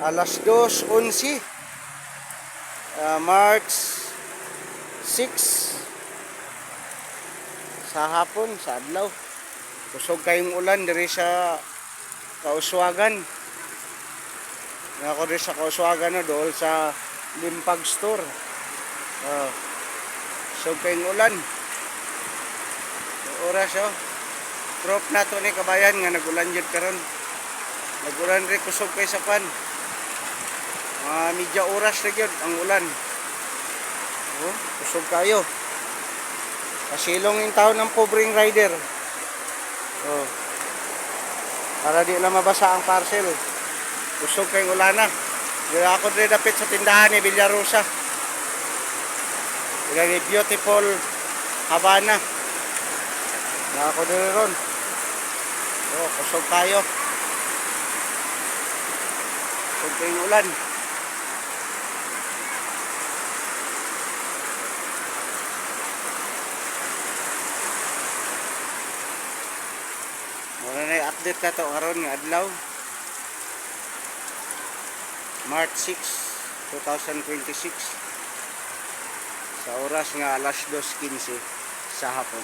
Alas 2:11, March 6 sa hapon, sa adlaw. Kusog kayong ulan diri sa Kauswagan. Ako diri sa Kauswagan no, dool sa Limpag Store. Kusog kayong ulan. Oras Prop nato ni kabayan nga nagulan jud karon. Nagulan rin kusog kay sa pan. Media oras na yun ang ulan. Kusog kayo. Kasilong yung tao ng pobreng rider. Para di lang mabasa ang parcel. Kusog kayong ulan na. Dila ako rin dapit sa tindahan ni Villarosa. Dila ni Beautiful Havana. Dila ako rin ron. Kusog kayo. Kusog kayong ulan. Muna na i-update na ito karon nga adlaw March 6, 2026 sa oras nga alas 2:15 sa hapon.